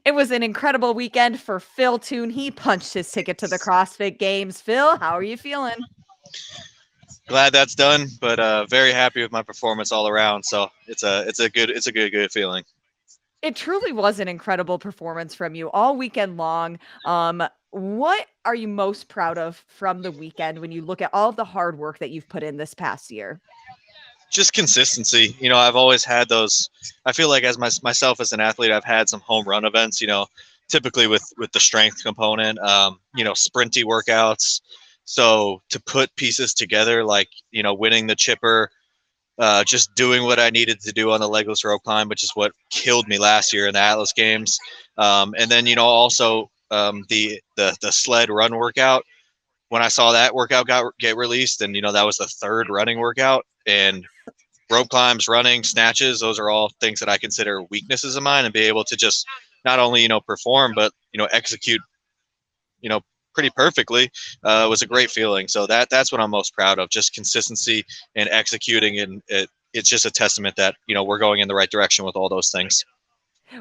It was an incredible weekend for Phil Toon. He punched his ticket to the CrossFit Games. Phil, how are you feeling? Glad that's done, but very happy with my performance all around. So it's a good feeling. It truly was an incredible performance from you all weekend long. What are you most proud of from the weekend when you look at all of the hard work that you've put in this past year? Just consistency. I've always had those. I feel like as myself as an athlete, I've had some home run events. Typically with the strength component. Sprinty workouts. So to put pieces together, like winning the chipper, just doing what I needed to do on the legless rope climb, which is what killed me last year in the Atlas Games. And then also the sled run workout. When I saw that workout get released, and that was the third running workout, and rope climbs, running, snatches, those are all things that I consider weaknesses of mine, and be able to just not only perform but execute you know pretty perfectly was a great feeling. So that's what I'm most proud of, just consistency and executing, and it's just a testament that we're going in the right direction with all those things.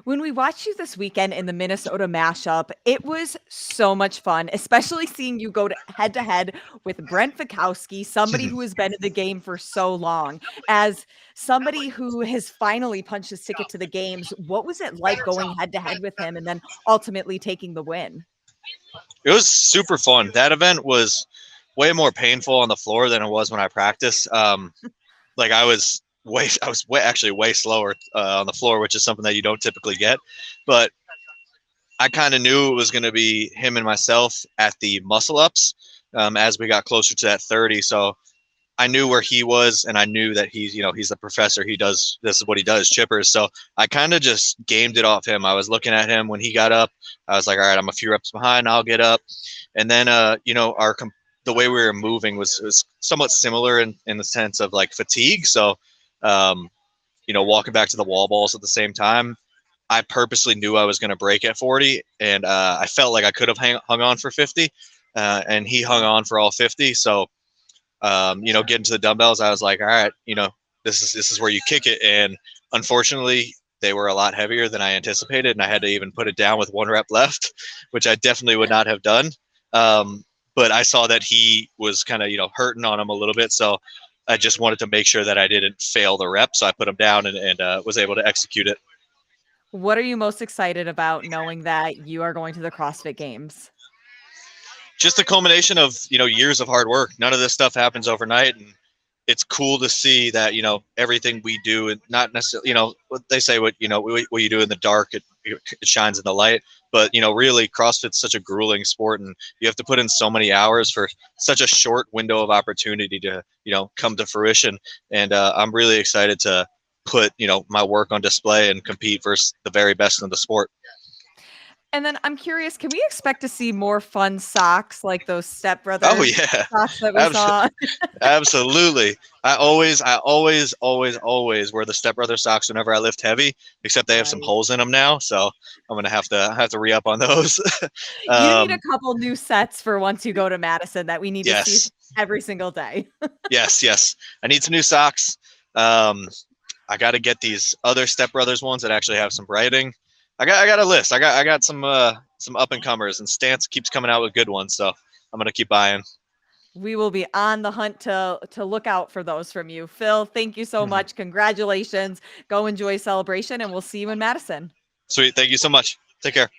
When we watched you this weekend in the Minnesota mashup, it was so much fun, especially seeing you go to head with Brent Frakowski, somebody who has been in the game for so long. As somebody who has finally punched his ticket to the games, what was it like going head to head with him and then ultimately taking the win? It was super fun. That event was way more painful on the floor than it was when I practiced. Like I was actually way slower on the floor, which is something that you don't typically get. But I kind of knew it was going to be him and myself at the muscle ups as we got closer to that 30. So I knew where he was, and I knew that he's the professor. This is what he does, chippers. So I kind of just gamed it off him. I was looking at him when he got up. I was like, all right, I'm a few reps behind. I'll get up. And then, the way we were moving was somewhat similar in the sense of like fatigue. So, walking back to the wall balls at the same time, I purposely knew I was going to break at 40, and I felt like I could have hung on for 50, and he hung on for all 50. So, getting to the dumbbells, I was like, all right, this is where you kick it. And unfortunately, they were a lot heavier than I anticipated, and I had to even put it down with one rep left, which I definitely would not have done. But I saw that he was kind of, hurting on him a little bit. So I just wanted to make sure that I didn't fail the rep. So I put him down and was able to execute it. What are you most excited about knowing that you are going to the CrossFit Games? Just a culmination of years of hard work. None of this stuff happens overnight, and it's cool to see that everything we do, and not necessarily what they say, what you do in the dark, it shines in the light. But really, CrossFit's such a grueling sport, and you have to put in so many hours for such a short window of opportunity to come to fruition. And I'm really excited to put my work on display and compete versus the very best in the sport. And then I'm curious, can we expect to see more fun socks like those Step Oh Brothers yeah. socks that we saw? Absolutely. I always wear the Step Brother socks whenever I lift heavy, except they have some Nice. holes in them now, so I'm gonna have to re up on those. You need a um, couple new sets for once you go to Madison that we need to see yes, every single day. yes. I need some new socks. Um, I got to get these other Step Brothers ones that actually have some writing. I got a list. I got some up and comers, and Stance keeps coming out with good ones, so I'm gonna keep buying. We will be on the hunt to look out for those from you. Phil, thank you so much. Congratulations. Go enjoy celebration and we'll see you in Madison. Sweet. Thank you so much. Take care.